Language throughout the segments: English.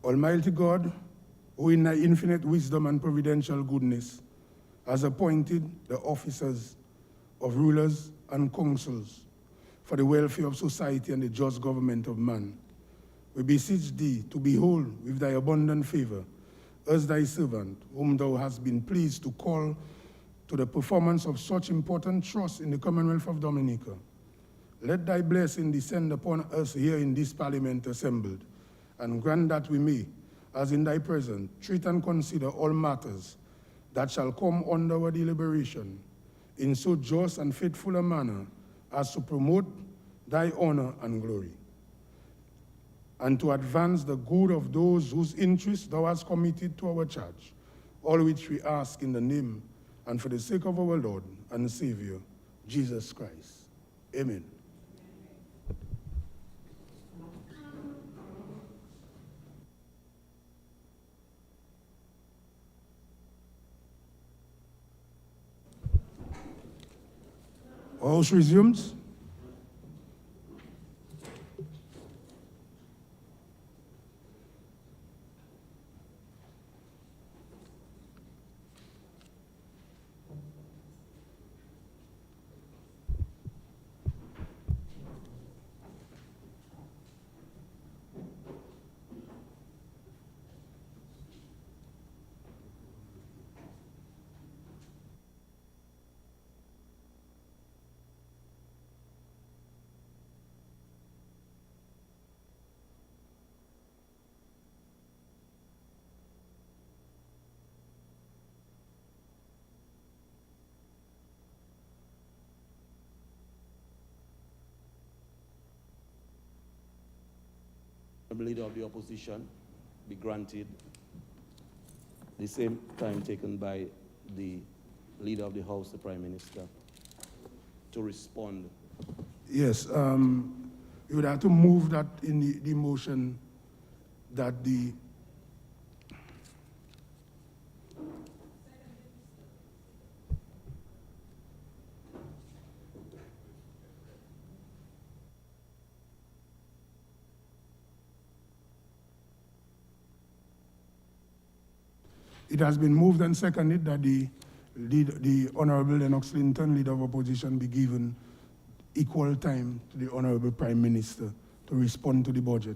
Almighty God, who in thy infinite wisdom and providential goodness has appointed the officers of rulers and councils for the welfare of society and the just government of man, we beseech thee to behold with thy abundant favor as thy servant, whom thou hast been pleased to call to the performance of such important trust in the Commonwealth of Dominica. Let thy blessing descend upon us here in this Parliament assembled, and grant that we may, as in thy presence, treat and consider all matters that shall come under our deliberation in so just and faithful a manner as to promote thy honor and glory, and to advance the good of those whose interests thou hast committed to our charge, all which we ask in the name and for the sake of our Lord and Savior, Jesus Christ. Amen. House resumes. The leader of the opposition be granted the same time taken by the leader of the House, the Prime Minister, to respond. Yes, you would have to move that in the motion that the it has been moved and seconded that the Honorable Lennox Linton, Leader of Opposition, be given equal time to the Honorable Prime Minister to respond to the budget.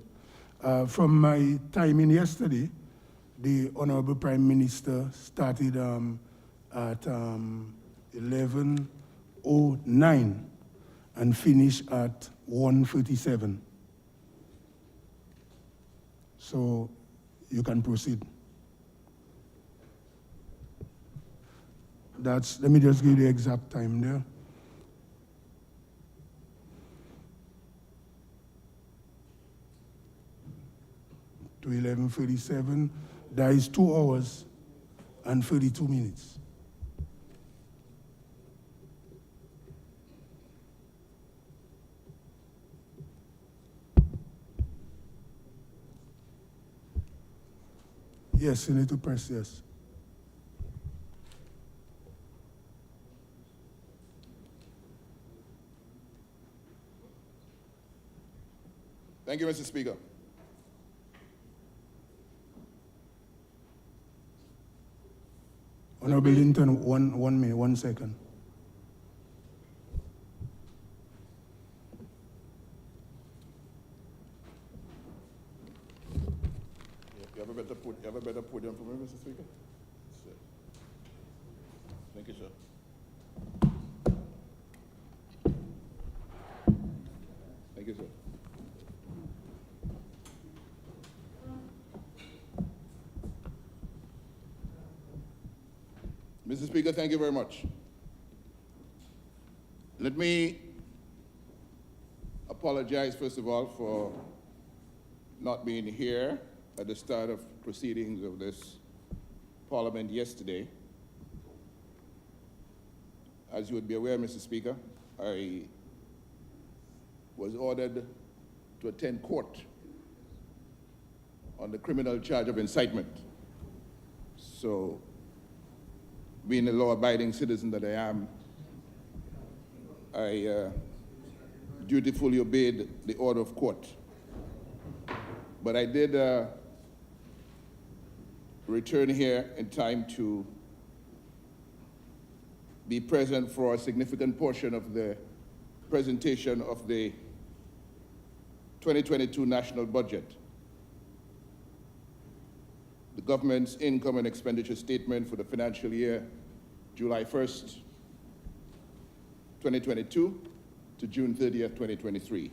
From my time in yesterday, the Honorable Prime Minister started at 11:09 and finished at 1:37. So you can proceed. Let me just give you the exact time there. To 11:37, that is 2 hours and 32 minutes. Yes, you need to press yes. Thank you, Mr. Speaker. Honorable Linton, one minute, 1 second. You have a better podium for me, Mr. Speaker? Thank you, sir. Thank you, sir. Mr. Speaker, thank you very much. Let me apologize, first of all, for not being here at the start of proceedings of this Parliament yesterday. As you would be aware, Mr. Speaker, I was ordered to attend court on the criminal charge of incitement. So, being a law-abiding citizen that I am, I dutifully obeyed the order of court. But I did return here in time to be present for a significant portion of the presentation of the 2022 national budget. The government's income and expenditure statement for the financial year July 1st, 2022 to June 30th, 2023.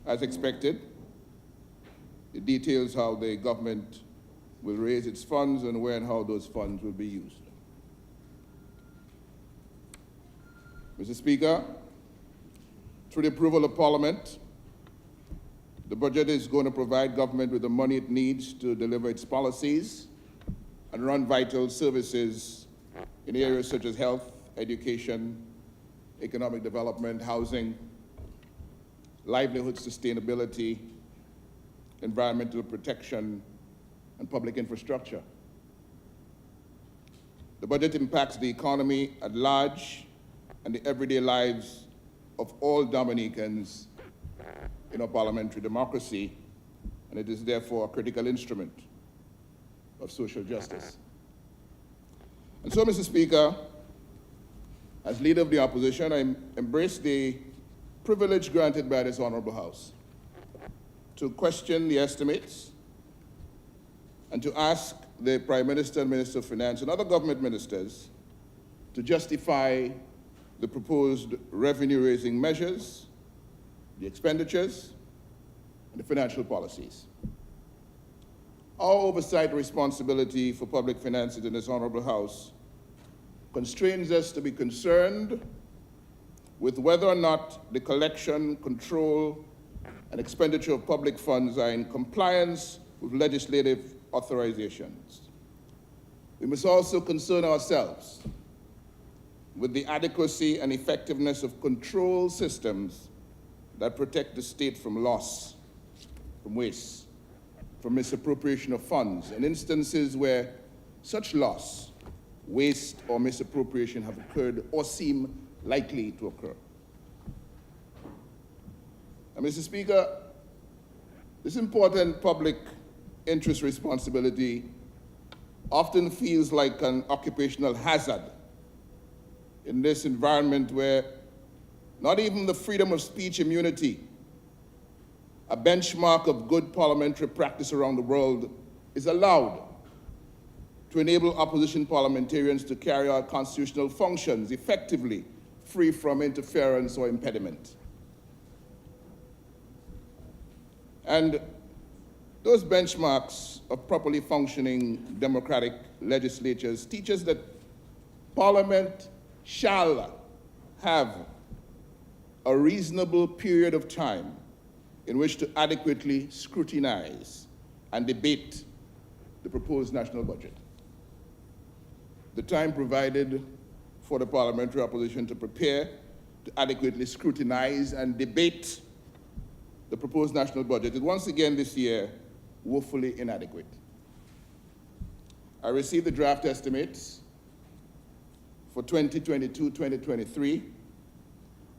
As expected, it details how the government will raise its funds and where and how those funds will be used. Mr. Speaker, through the approval of Parliament, the budget is going to provide government with the money it needs to deliver its policies and run vital services in areas such as health, education, economic development, housing, livelihood sustainability, environmental protection, and public infrastructure. The budget impacts the economy at large and the everyday lives of all Dominicans in our parliamentary democracy, and it is therefore a critical instrument of social justice. And so, Mr. Speaker, as Leader of the Opposition, I embrace the privilege granted by this Honorable House to question the estimates and to ask the Prime Minister and Minister of Finance and other government ministers to justify the proposed revenue-raising measures, the expenditures, and the financial policies. Our oversight responsibility for public finances in this Honorable House constrains us to be concerned with whether or not the collection, control, and expenditure of public funds are in compliance with legislative authorizations. We must also concern ourselves with the adequacy and effectiveness of control systems that protect the state from loss, from waste, from misappropriation of funds, and instances where such loss, waste, or misappropriation have occurred or seem likely to occur. And Mr. Speaker, this important public interest responsibility often feels like an occupational hazard in this environment where not even the freedom of speech immunity, a benchmark of good parliamentary practice around the world, is allowed to enable opposition parliamentarians to carry out constitutional functions effectively, free from interference or impediment. And those benchmarks of properly functioning democratic legislatures teach us that Parliament shall have a reasonable period of time in which to adequately scrutinize and debate the proposed national budget. The time provided for the parliamentary opposition to prepare, to adequately scrutinize and debate the proposed national budget is once again this year woefully inadequate. I received the draft estimates for 2022-2023,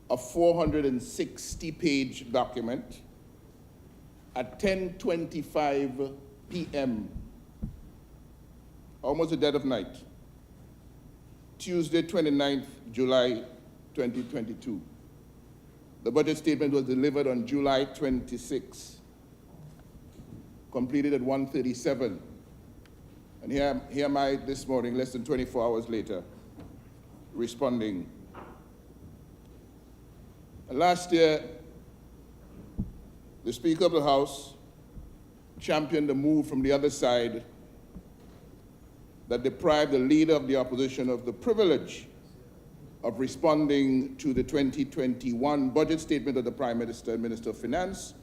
a 460-page document at 10:25 p.m., almost the dead of night, Tuesday, 29th July 2022. The budget statement was delivered on July 26, completed at 1:37. And here am I this morning, less than 24 hours later, responding. And last year, the Speaker of the House championed a move from the other side that deprived the Leader of the Opposition of the privilege of responding to the 2021 budget statement of the Prime Minister and Minister of Finance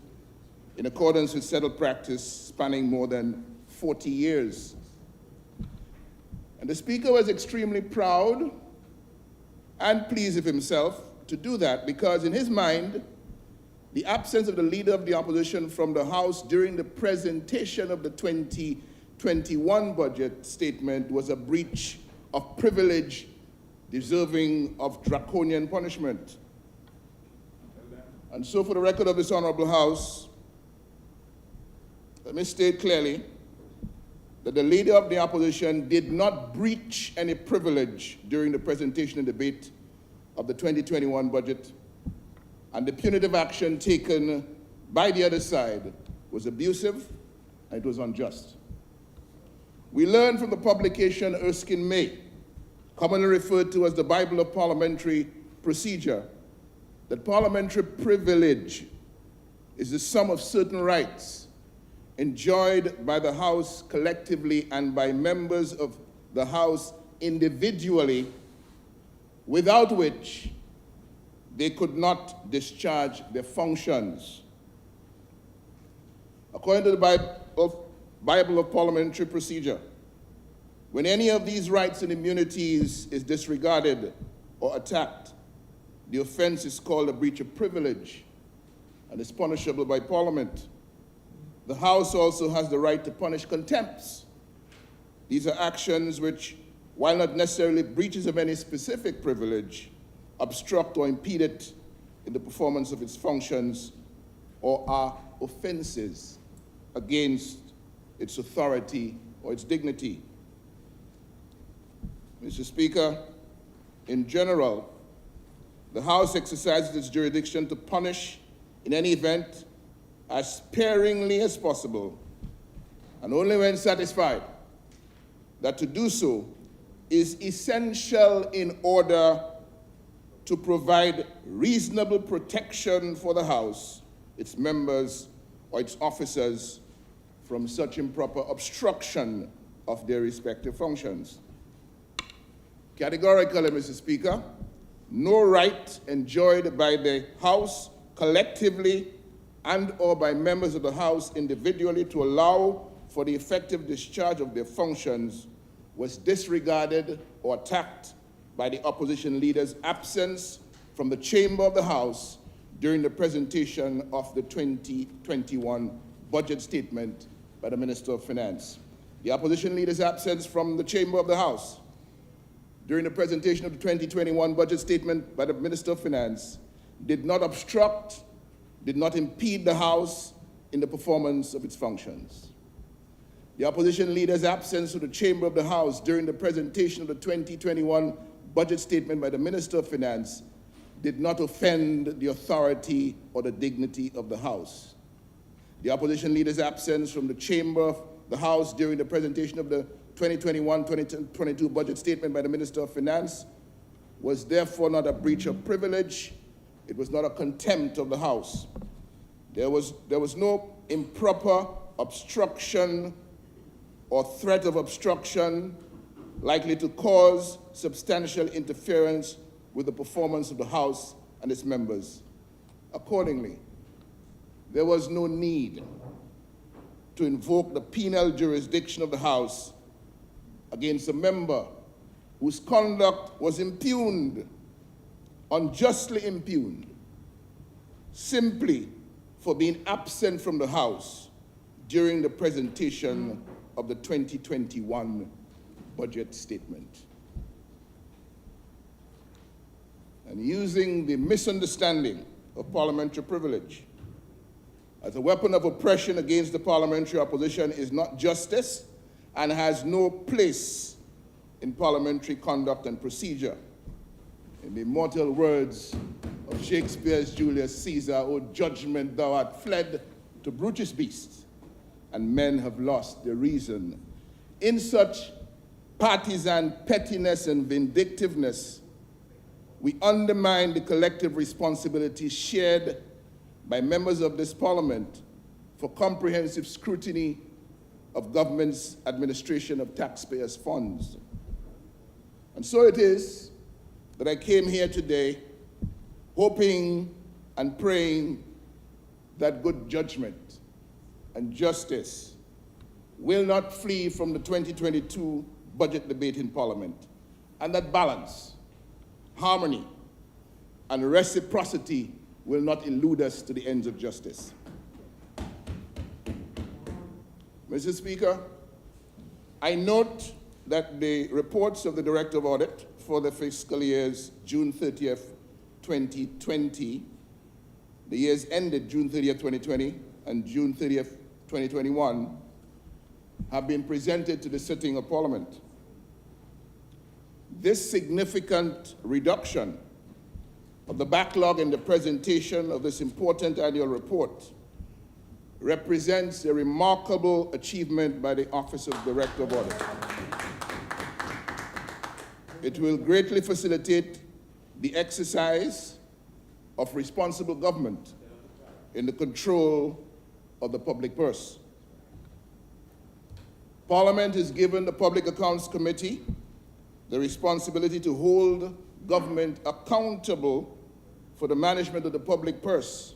in accordance with settled practice spanning more than 40 years. And the Speaker was extremely proud and pleased with himself to do that because in his mind, the absence of the Leader of the Opposition from the House during the presentation of the 2021 budget statement was a breach of privilege deserving of draconian punishment. And so for the record of this Honorable House, let me state clearly that the Leader of the Opposition did not breach any privilege during the presentation and debate of the 2021 budget, and the punitive action taken by the other side was abusive and it was unjust. We learned from the publication Erskine May, commonly referred to as the Bible of Parliamentary Procedure, that parliamentary privilege is the sum of certain rights enjoyed by the House collectively and by members of the House individually, without which they could not discharge their functions. According to the Bible of Parliamentary Procedure, when any of these rights and immunities is disregarded or attacked, the offense is called a breach of privilege and is punishable by Parliament. The House also has the right to punish contempts. These are actions which, while not necessarily breaches of any specific privilege, obstruct or impede it in the performance of its functions or are offenses against its authority or its dignity. Mr. Speaker, in general, the House exercises its jurisdiction to punish in any event as sparingly as possible, and only when satisfied that to do so is essential in order to provide reasonable protection for the House, its members, or its officers from such improper obstruction of their respective functions. Categorically, Mr. Speaker, no right enjoyed by the House collectively and or by members of the House individually to allow for the effective discharge of their functions was disregarded or attacked by the opposition leader's absence from the chamber of the House during the presentation of the 2021 budget statement by the Minister of Finance. The opposition leader's absence from the chamber of the House during the presentation of the 2021 budget statement by the Minister of Finance did not obstruct, did not impede the House in the performance of its functions. The opposition leader's absence from the chamber of the House during the presentation of the 2021 budget statement by the Minister of Finance did not offend the authority or the dignity of the House. The opposition leader's absence from the chamber of the House during the presentation of the 2021-2022 budget statement by the Minister of Finance was therefore not a breach of privilege. It was not a contempt of the House. There was no improper obstruction or threat of obstruction likely to cause substantial interference with the performance of the House and its members. Accordingly, there was no need to invoke the penal jurisdiction of the House against a member whose conduct was impugned, unjustly impugned, simply for being absent from the House during the presentation of the 2021 budget statement. And using the misunderstanding of parliamentary privilege as a weapon of oppression against the parliamentary opposition is not justice and has no place in parliamentary conduct and procedure. In the immortal words of Shakespeare's Julius Caesar, "O judgment, thou art fled to brutish beasts, and men have lost their reason." In such partisan pettiness and vindictiveness, we undermine the collective responsibility shared by members of this Parliament for comprehensive scrutiny of government's administration of taxpayers' funds. And so it is that I came here today hoping and praying that good judgment and justice will not flee from the 2022 budget debate in Parliament, and that balance, harmony, and reciprocity will not elude us to the ends of justice. Mr. Speaker, I note that the reports of the Director of Audit for the fiscal years June 30th, 2020, the years ended June 30th, 2020, and June 30th, 2021, have been presented to the sitting of Parliament. This significant reduction of the backlog in the presentation of this important annual report represents a remarkable achievement by the Office of Director of Audit. It will greatly facilitate the exercise of responsible government in the control of the public purse. Parliament has given the Public Accounts Committee the responsibility to hold government accountable for the management of the public purse,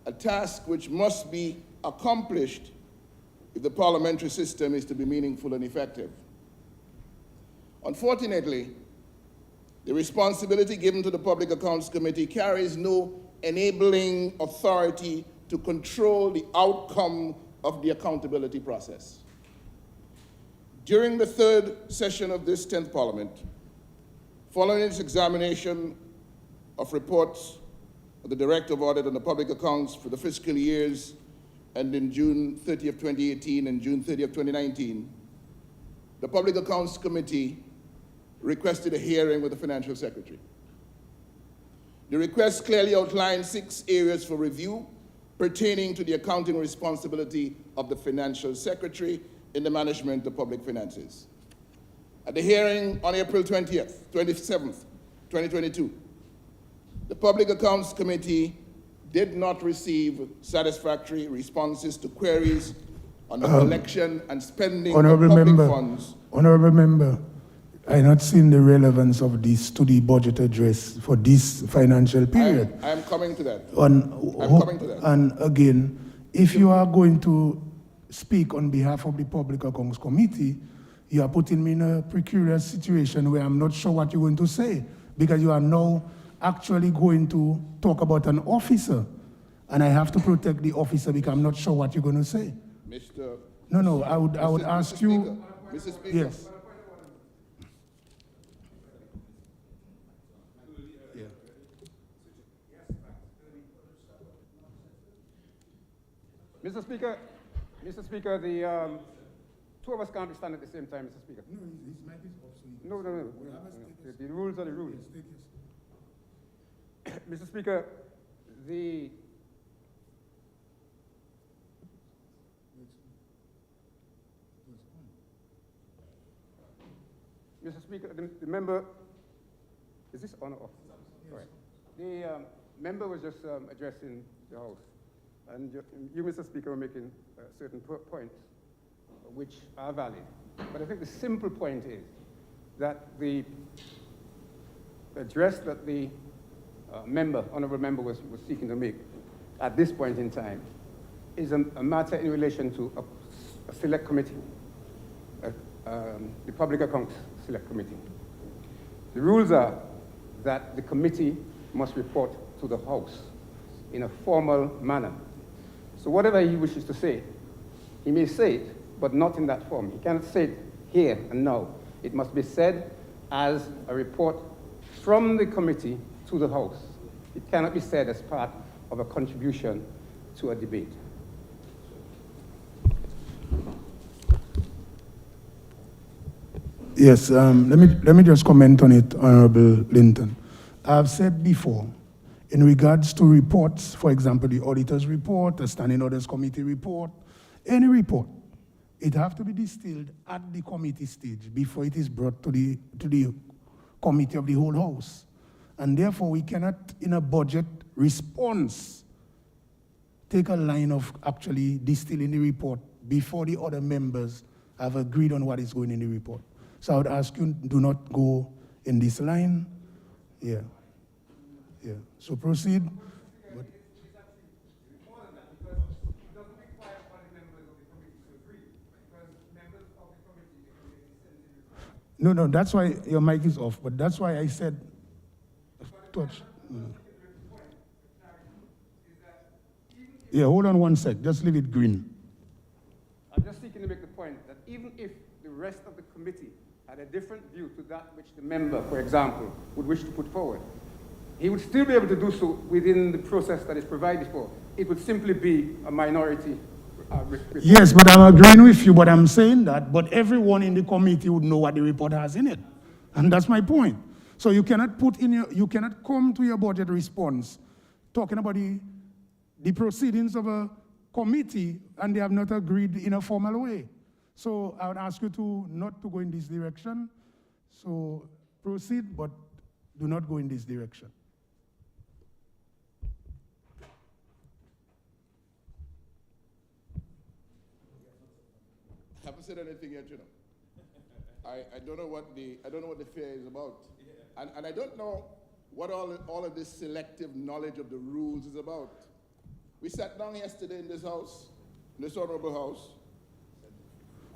a task which must be accomplished if the parliamentary system is to be meaningful and effective. Unfortunately, the responsibility given to the Public Accounts Committee carries no enabling authority to control the outcome of the accountability process. During the third session of this 10th Parliament, following its examination of reports of the Director of Audit and the Public Accounts for the fiscal years ending June 30th, 2018 and June 30th, 2019, the Public Accounts Committee requested a hearing with the Financial Secretary. The request clearly outlined 6 areas for review pertaining to the accounting responsibility of the Financial Secretary in the management of public finances. At the hearing on April 27th, 2022, the Public Accounts Committee did not receive satisfactory responses to queries on the collection and spending of public funds. Honorable Member, I have not seen the relevance of this to the budget address for this financial period. I am coming to that. I'm coming to that. And again, if you are going to speak on behalf of the Public Accounts Committee, you are putting me in a precarious situation where I'm not sure what you're going to say, because you are now actually going to talk about an officer, and I have to protect the officer because I'm not sure what you're going to say. Mr. No, I would ask Mr. you. Mr. Speaker. Yes. Mr. Speaker, the two of us can't be standing at the same time, Mr. Speaker. No, his mic is off. No. The rules are the rules. Mr. Speaker, Mr. Speaker, the member, is this on or off? Yes. Right. The member was just addressing the House, and you, Mr. Speaker, were making certain points which are valid. But I think the simple point is that the address that the honourable member was seeking to make at this point in time is a matter in relation to a select committee, the Public Accounts Select Committee. The rules are that the committee must report to the House in a formal manner. So whatever he wishes to say, he may say it, but not in that form. He cannot say it here and now. It must be said as a report from the committee to the House. It cannot be said as part of a contribution to a debate. Yes, let me just comment on it, Honorable Linton. I've said before, in regards to reports, for example, the auditor's report, the Standing Orders Committee report, any report, it has to be distilled at the committee stage before it is brought to the committee of the whole House. And therefore, we cannot, in a budget response, take a line of actually distilling the report before the other members have agreed on what is going in the report. So I would ask you, do not go in this line. Yeah. So proceed. But no, that's why your mic is off. But that's why I said, touch. Yeah, hold on one sec. Just leave it green. I'm just seeking to make the point that even if the rest of the committee had a different view to that which the member, for example, would wish to put forward, he would still be able to do so within the process that is provided for. It would simply be a minority Yes, but I'm agreeing with you, but I'm saying that, but everyone in the committee would know what the report has in it. And that's my point. So you cannot you cannot come to your budget response talking about the proceedings of a committee and they have not agreed in a formal way. So I would ask you to not to go in this direction. So proceed, but do not go in this direction. I haven't said anything yet, you know. I don't know what the fear is about. And I don't know what all of this selective knowledge of the rules is about. We sat down yesterday in this house, in this honorable house,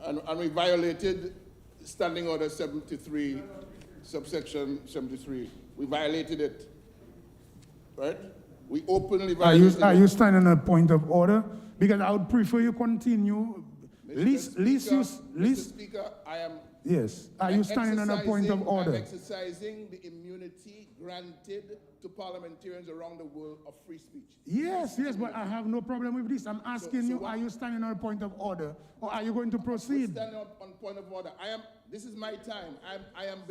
and we violated Standing Order 73, subsection 73. We violated it, right? We openly violated it. Are you standing on a point of order? Because I would prefer you continue. Mr. Speaker, I am. Yes. Are you standing on a point of order? I'm exercising the immunity granted to parliamentarians around the world of free speech. Yes, but I have no problem with this. I'm asking you, are you standing on a point of order, or are you going to proceed? I'm standing on point of order. This is my time. I am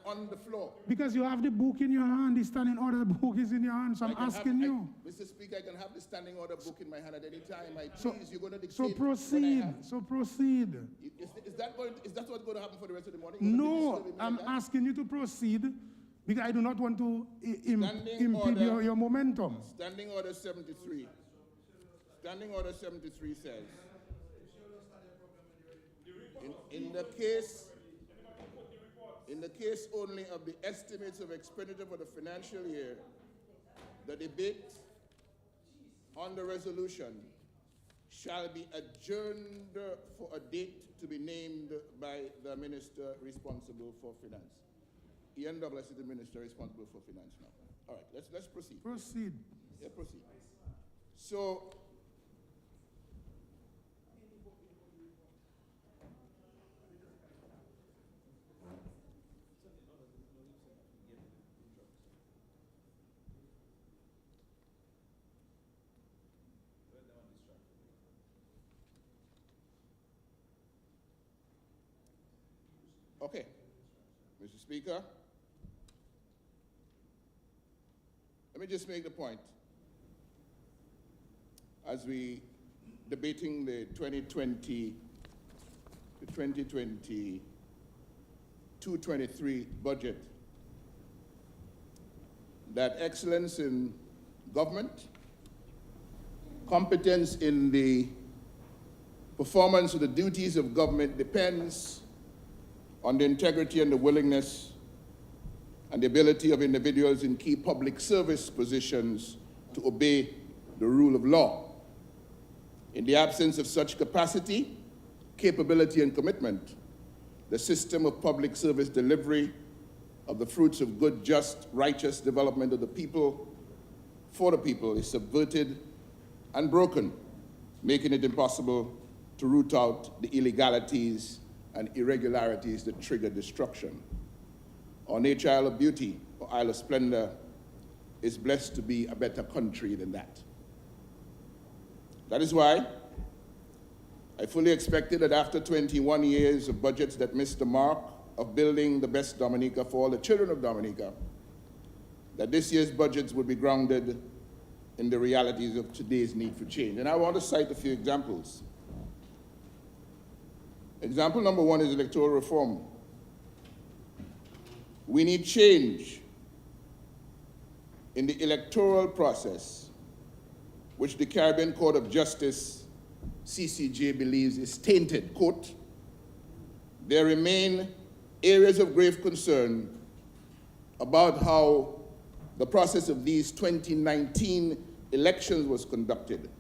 on the floor. Because you have the book in your hand, the standing order, the book is in your hand, so I'm asking you. Mr. Speaker, I can have the standing order book in my hand at any time. You're going to dictate. So proceed. Is that what's going to happen for the rest of the morning? No, I'm asking you to proceed because I do not want to impede your momentum. Standing Order 73. Standing Order 73 says, in the case only of the estimates of expenditure for the financial year, the debate on the resolution shall be adjourned for a date to be named by the minister responsible for finance. ENW is the minister responsible for finance now. All right, let's proceed. Proceed. Yeah, proceed. So, okay, Mr. Speaker, let me just make the point. As we debating the 2022-23 budget, that excellence in government, competence in the performance of the duties of government depends on the integrity and the willingness and the ability of individuals in key public service positions to obey the rule of law. In the absence of such capacity, capability, and commitment, the system of public service delivery of the fruits of good, just, righteous development of the people for the people is subverted and broken, making it impossible to root out the illegalities and irregularities that trigger destruction. Our nature Isle of Beauty, or Isle of Splendor, is blessed to be a better country than that. That is why I fully expected that after 21 years of budgets that missed the mark of building the best Dominica for all the children of Dominica, that this year's budgets would be grounded in the realities of today's need for change. And I want to cite a few examples. Example number one is electoral reform. We need change in the electoral process, which the Caribbean Court of Justice, CCJ, believes is tainted. Quote, there remain areas of grave concern about how the process of these 2019 elections was conducted.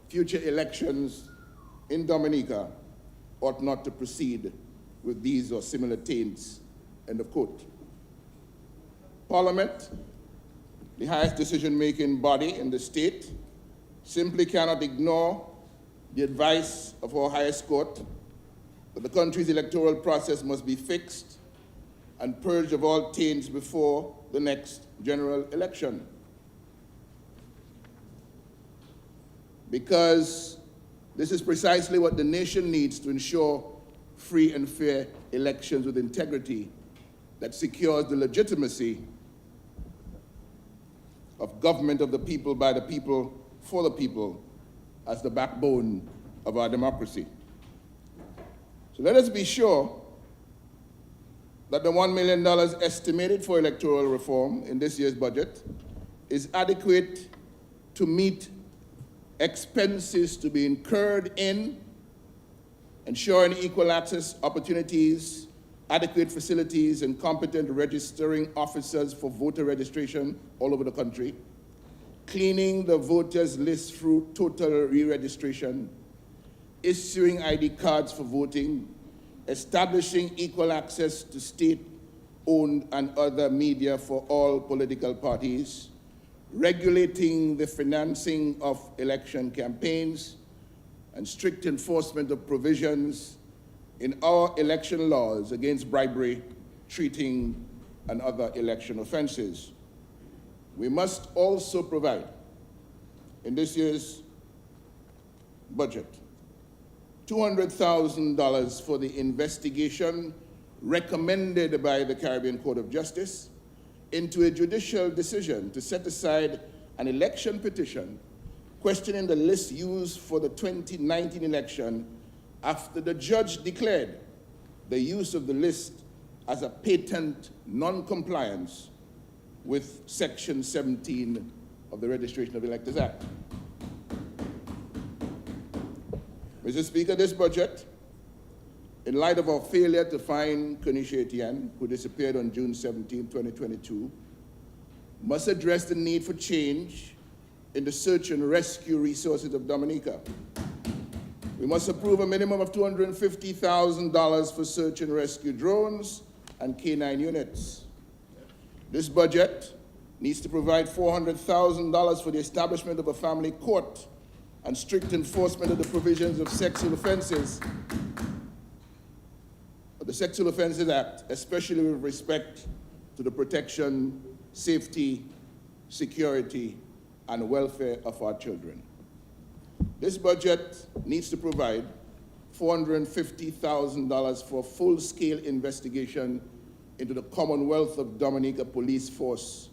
Future elections in Dominica ought not to proceed with these or similar taints, end of quote. Parliament, the highest decision-making body in the state, simply cannot ignore the advice of our highest court that the country's electoral process must be fixed and purged of all taints before the next general election. Because This is precisely what the nation needs to ensure free and fair elections with integrity that secures the legitimacy of government of the people, by the people, for the people, as the backbone of our democracy. So let us be sure that the $1 million estimated for electoral reform in this year's budget is adequate to meet expenses to be incurred in ensuring equal access opportunities, adequate facilities, and competent registering officers for voter registration all over the country, cleaning the voters list through total re-registration, issuing ID cards for voting, establishing equal access to state-owned and other media for all political parties, regulating the financing of election campaigns, and strict enforcement of provisions in our election laws against bribery, cheating, and other election offenses. We must also provide, in this year's budget, $200,000 for the investigation recommended by the Caribbean Court of Justice into a judicial decision to set aside an election petition questioning the list used for the 2019 election after the judge declared the use of the list as a patent non-compliance with Section 17 of the Registration of Electors Act. Mr. Speaker, this budget, in light of our failure to find Kenisha Etienne, who disappeared on June 17, 2022, must address the need for change in the search and rescue resources of Dominica. We must approve a minimum of $250,000 for search and rescue drones and K9 units. This budget needs to provide $400,000 for the establishment of a family court and strict enforcement of the provisions of sexual offenses, of the Sexual Offences Act, especially with respect to the protection, safety, security, and welfare of our children. This budget needs to provide $450,000 for full-scale investigation into the Commonwealth of Dominica Police Force,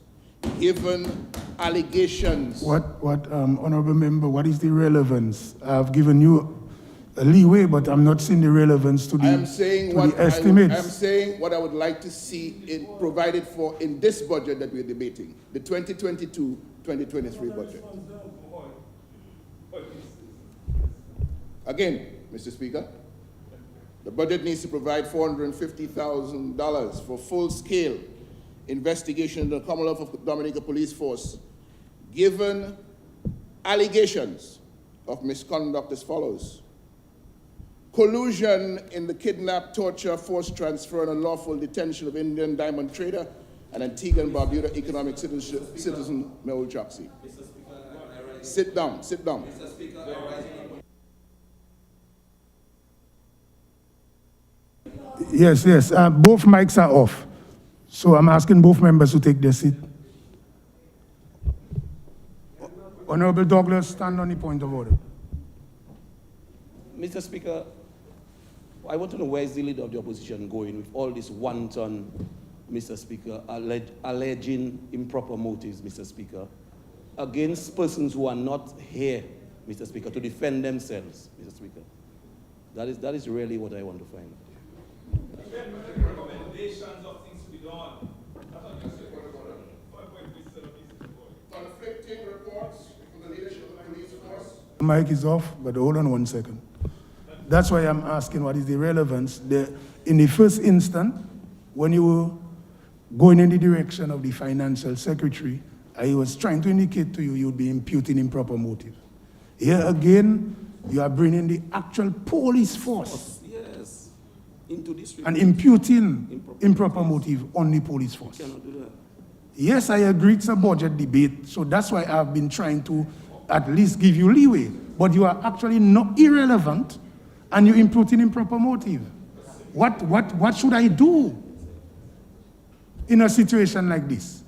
given allegations. Honorable Member, what is the relevance? I've given you a leeway, but I'm not seeing the relevance to the, estimates. I'm saying what I would like to see provided for in this budget that we're debating, the 2022-2023 budget. Again, Mr. Speaker, the budget needs to provide $450,000 for full-scale investigation into the Commonwealth of Dominica Police Force, given allegations of misconduct as follows: collusion in the kidnap, torture, forced transfer, and unlawful detention of Indian diamond trader and Antigua and Barbuda economic citizen Mehul Choksi. Sit down, sit down. Mr. Speaker, Yes, both mics are off. So I'm asking both members to take their seat. Honorable Douglas, stand on the point of order. Mr. Speaker, I want to know where is the leader of the opposition going with all this wanton, Mr. Speaker, alleging improper motives, Mr. Speaker, against persons who are not here, Mr. Speaker, to defend themselves, Mr. Speaker. That is really what I want to find. Recommendations of things to be done. Conflicting reports from the leadership of the police force. The mic is off, but hold on 1 second. That's why I'm asking what is the relevance. In the first instance, when you were going in the direction of the financial secretary, I was trying to indicate to you you'd be imputing improper motive. Here again, you are bringing the actual police force Yes, into this and imputing improper motive on the police force. cannot do that. Yes, I agree it's a budget debate, so that's why I've been trying to at least give you leeway. But you are actually not irrelevant, and you're imputing improper motive. What should I do in a situation like this?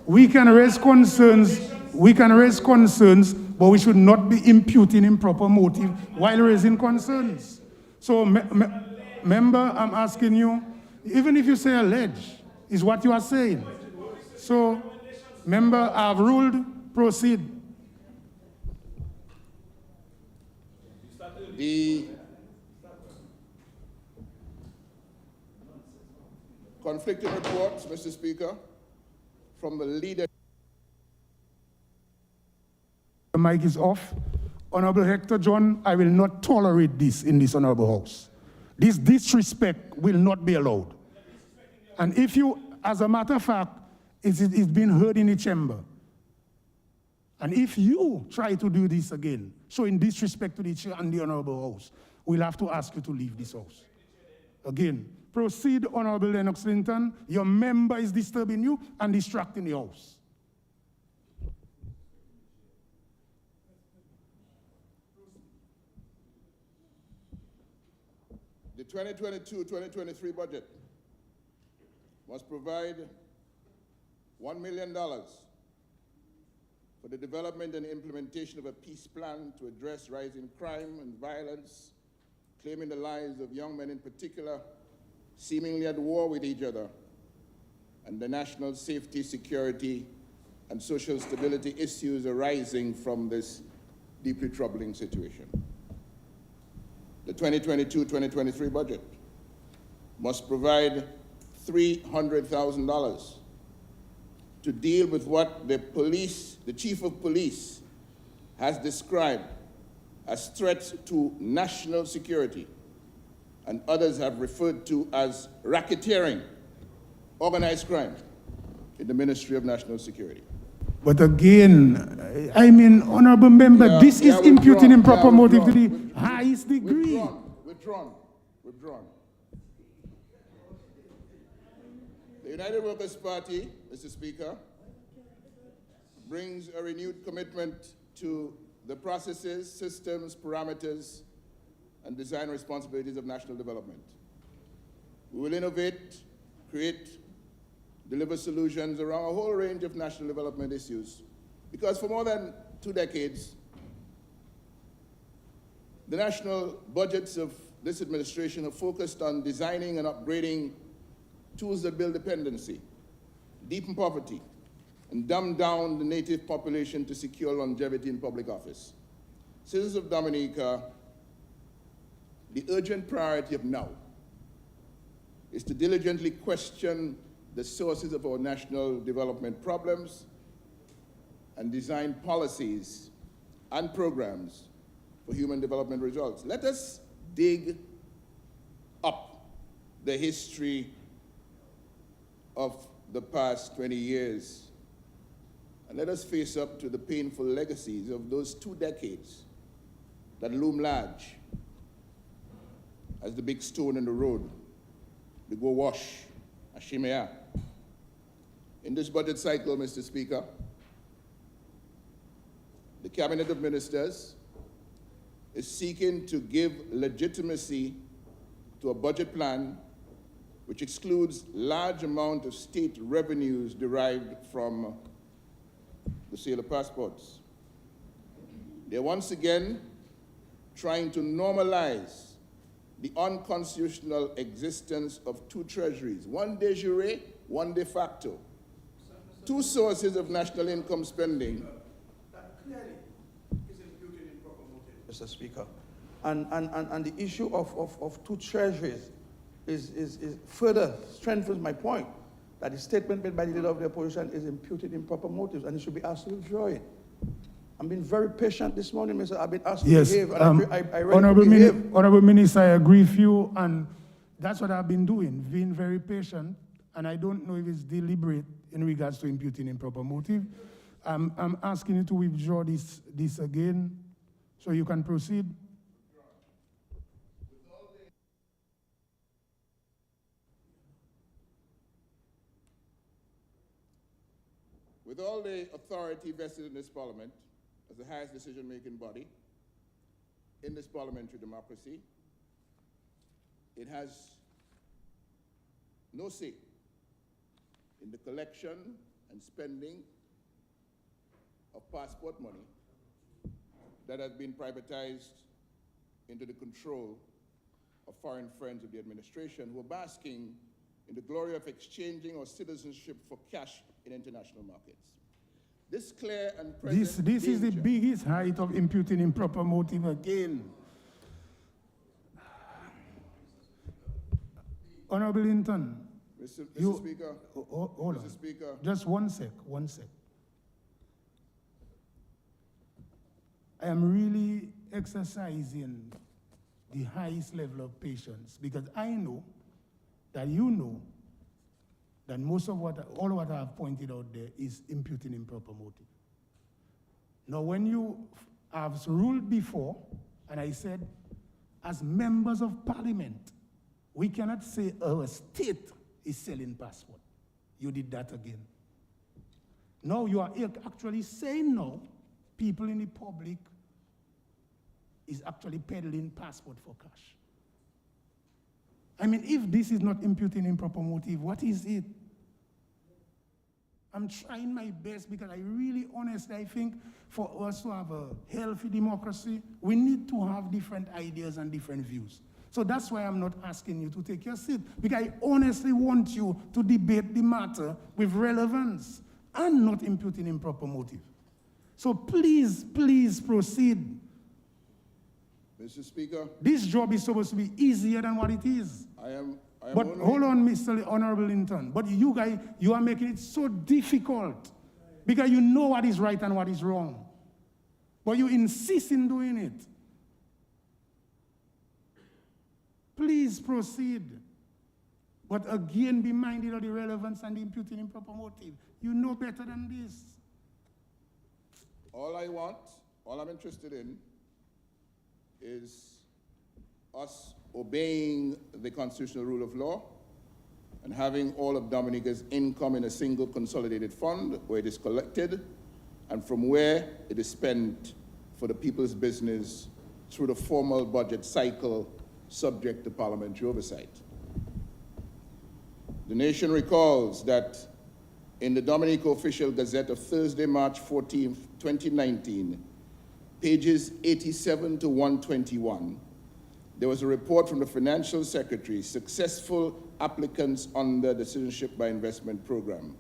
we can raise concerns, but we should not be imputing improper motive while raising concerns. So, member, I'm asking you, even if you say allege, is what you are saying. So, member, I've ruled, proceed. The conflicting reports, Mr. Speaker, from the leader. The mic is off. Honorable Hector John, I will not tolerate this in this honorable house. This disrespect will not be allowed. And if you, as a matter of fact, it's been heard in the chamber. And if you try to do this again, showing disrespect to the chair and the honorable house, we'll have to ask you to leave this house. Again, proceed, Honorable Lennox Linton. Your member is disturbing you and distracting the house. The 2022-2023 budget must provide $1 million for the development and implementation of a peace plan to address rising crime and violence, claiming the lives of young men in particular, seemingly at war with each other, and the national safety, security, and social stability issues arising from this deeply troubling situation. The 2022-2023 budget must provide $300,000 to deal with what the chief of police has described as threats to national security, and others have referred to as racketeering, organized crime in the Ministry of National Security. But again, I mean, honorable member, this is imputing improper motive to the highest degree. Withdrawn. The United Workers' Party, Mr. Speaker, brings a renewed commitment to the processes, systems, parameters, and design responsibilities of national development. We will innovate, create, deliver solutions around a whole range of national development issues, because for more than 2 decades, the national budgets of this administration have focused on designing and upgrading tools that build dependency, deepen poverty, and dumb down the native population to secure longevity in public office. Citizens of Dominica, the urgent priority of now is to diligently question the sources of our national development problems and design policies and programs for human development results. Let us dig up the history of the past 20 years, and let us face up to the painful legacies of those 2 decades that loom large as the big stone in the road, the go wash, Ashimea. In this budget cycle, Mr. Speaker, the Cabinet of Ministers is seeking to give legitimacy to a budget plan which excludes large amount of state revenues derived from the sale of passports. They're once again trying to normalize the unconstitutional existence of 2 treasuries, one de jure, one de facto, 2 sources of national income spending. That clearly is imputed in proper motive, Mr. Speaker. And the issue of 2 treasuries is further strengthens my point that the statement made by the leader of the opposition is imputed in proper motives, and it should be asked to withdraw it. I've been very patient this morning, Mr. I've been asked to behave, and I ready Honorable Minister, I agree with you, and that's what I've been doing, being very patient, and I don't know if it's deliberate in regards to imputing improper motive. I'm asking you to withdraw this again, so you can proceed. With all the authority vested in this Parliament as the highest decision-making body in this parliamentary democracy, it has no say in the collection and spending of passport money that has been privatized into the control of foreign friends of the administration who are basking in the glory of exchanging our citizenship for cash in international markets. This clear and present This is the danger- biggest height of imputing improper motive again. Honorable Linton, Mr. you- Speaker, hold Mr. on. Speaker, Just one sec. I am really exercising the highest level of patience because I know that you know that all what I have pointed out there is imputing improper motive. Now, when you have ruled before, and I said, as members of parliament, we cannot say our state is selling passport. You did that again. Now you are actually saying now, people in the public is actually peddling passport for cash. I mean, if this is not imputing improper motive, what is it? I'm trying my best because I really honestly, I think for us to have a healthy democracy, we need to have different ideas and different views. So that's why I'm not asking you to take your seat, because I honestly want you to debate the matter with relevance and not imputing improper motive. So please, please proceed. Mr. Speaker, This job is supposed to be easier than what it is. I am But only- hold on, Mr. Honorable Linton. But you guys, you are making it so difficult because you know what is right and what is wrong. But you insist in doing it. Please proceed. But again, be minded of the relevance and the imputing improper motive. You know better than this. All I'm interested in is us obeying the constitutional rule of law and having all of Dominica's income in a single consolidated fund where it is collected and from where it is spent for the people's business through the formal budget cycle subject to parliamentary oversight. The nation recalls that in the Dominican Official Gazette of Thursday, March 14, 2019, pages 87 to 121, there was a report from the Financial Secretary, successful applicants under the Citizenship by Investment Program.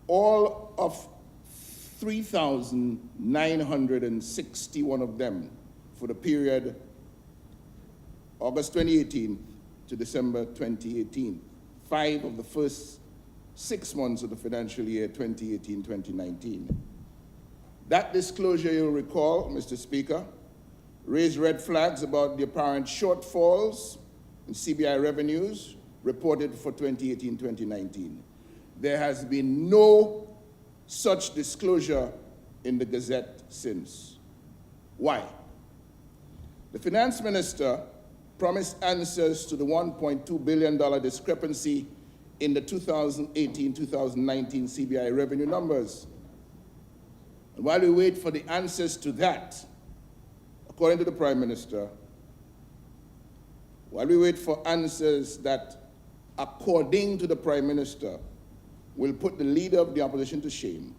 All of 3,961 of them for the period August 2018 to December 2018, 5 of the first 6 months of the financial year 2018-2019. That disclosure, you'll recall, Mr. Speaker, raised red flags about the apparent shortfalls in CBI revenues reported for 2018-2019. There has been no such disclosure in the Gazette since. Why? The Finance Minister promised answers to the $1.2 billion discrepancy in the 2018-2019 CBI revenue numbers. And while we wait for the answers to that, according to the Prime Minister, while we wait for answers that, according to the Prime Minister, will put the leader of the opposition to shame,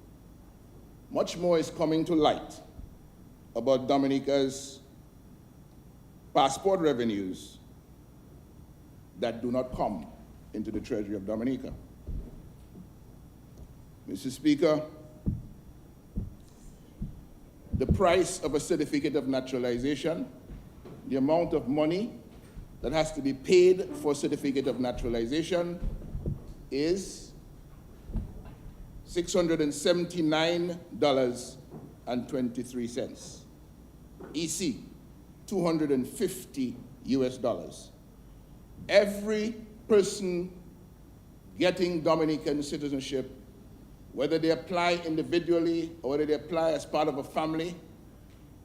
much more is coming to light about Dominica's passport revenues that do not come into the Treasury of Dominica. Mr. Speaker, the price of a certificate of naturalization, the amount of money that has to be paid for a certificate of naturalization is $679.23. EC, $250 US. Every person getting Dominican citizenship, whether they apply individually or whether they apply as part of a family,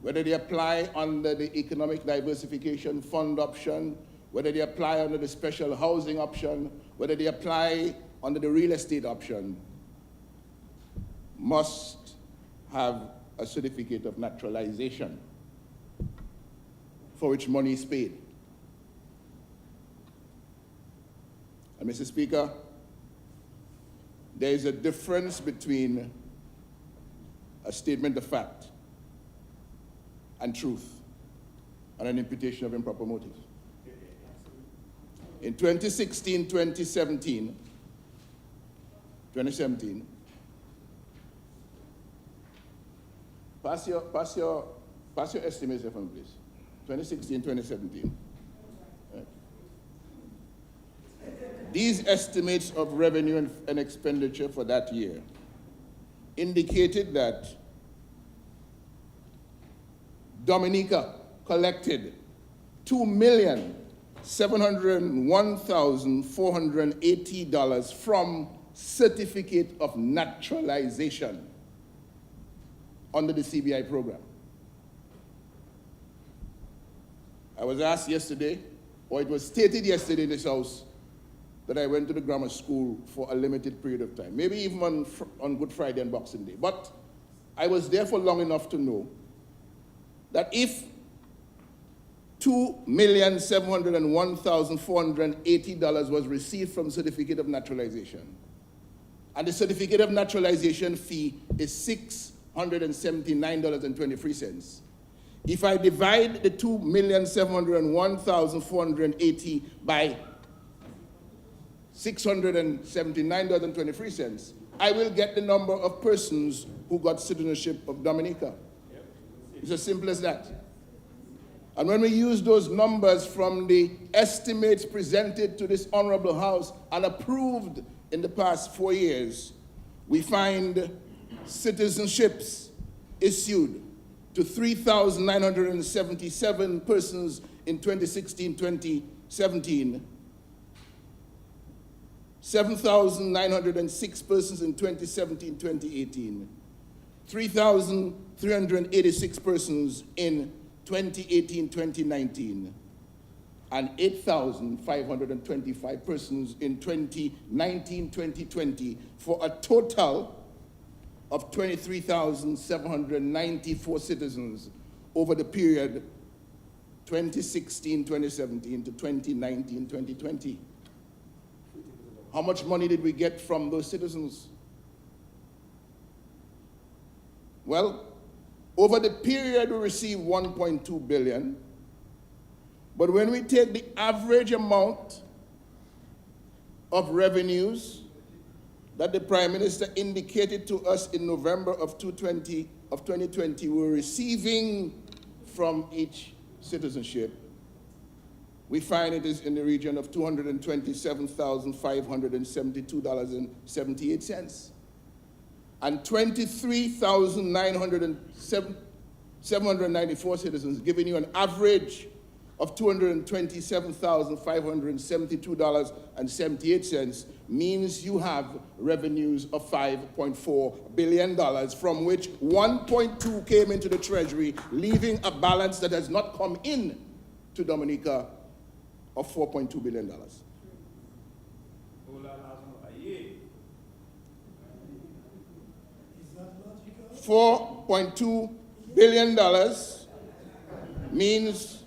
whether they apply under the Economic Diversification Fund option, whether they apply under the Special Housing option, whether they apply under the Real Estate option, must have a certificate of naturalization for which money is paid. And Mr. Speaker, there is a difference between a statement of fact and truth and an imputation of improper motive. In 2017, pass your estimates here for me, please. 2016, 2017. Right. These estimates of revenue and expenditure for that year indicated that Dominica collected $2,701,480 from certificate of naturalization under the CBI program. I was asked yesterday, or it was stated yesterday in this house, that I went to the grammar school for a limited period of time, maybe even on Good Friday and Boxing Day. But I was there for long enough to know that if $2,701,480 was received from certificate of naturalization, and the certificate of naturalization fee is $679.23. If I divide the $2,701,480 by $679.23, I will get the number of persons who got citizenship of Dominica. It's as simple as that. And when we use those numbers from the estimates presented to this Honorable House and approved in the past 4 years, we find citizenships issued to 3,977 persons in 2016-2017, 7,906 persons in 2017-2018, 3,386 persons in 2018-2019, and 8,525 persons in 2019-2020, for a total of 23,794 citizens over the period 2016-2017 to 2019-2020. How much money did we get from those citizens? Well, over the period we received $1.2 billion, but when we take the average amount of revenues that the Prime Minister indicated to us in November of 2020 we're receiving from each citizenship, we find it is in the region of $227,572.78. And 23,794 citizens, giving you an average of $227,572.78, means you have revenues of $5.4 billion, from which 1.2 came into the Treasury, leaving a balance that has not come in to Dominica of $4.2 billion. $4.2 billion means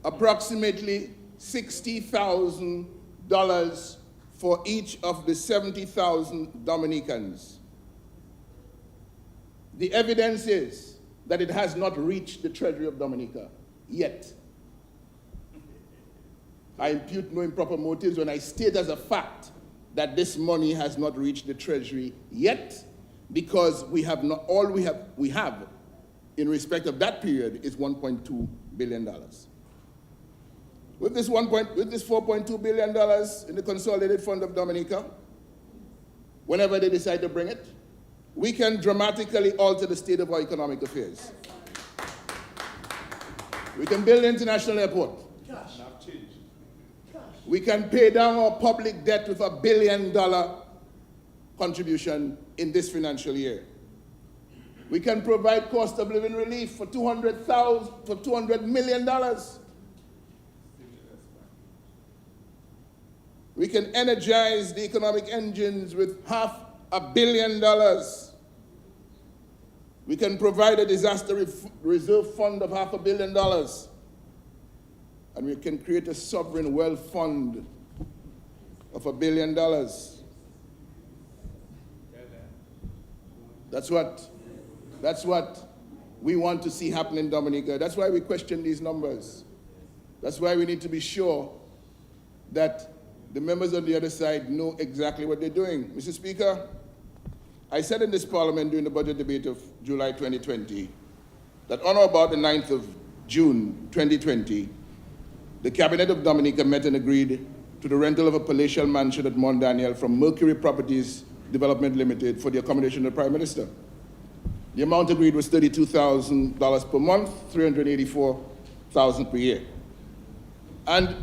approximately $60,000 for each of the 70,000 Dominicans. The evidence is that it has not reached the Treasury of Dominica yet. I impute no improper motives when I state as a fact that this money has not reached the Treasury yet, because we have not, all we have in respect of that period is $1.2 billion. With this $4.2 billion in the Consolidated Fund of Dominica, whenever they decide to bring it, we can dramatically alter the state of our economic affairs. We can build an international airport. We can pay down our public debt with $1 billion contribution in this financial year. We can provide cost of living relief for $200 million. We can energize the economic engines with $500 million. We can provide a disaster reserve fund of $500 million. And we can create a sovereign wealth fund of $1 billion. That's what we want to see happen in Dominica. That's why we question these numbers. That's why we need to be sure that the members on the other side know exactly what they're doing. Mr. Speaker, I said in this Parliament during the budget debate of July 2020 that on or about the 9th of June 2020, the Cabinet of Dominica met and agreed to the rental of a palatial mansion at Mont Daniel from Mercury Properties Development Limited for the accommodation of the Prime Minister. The amount agreed was $32,000 per month, $384,000 per year. And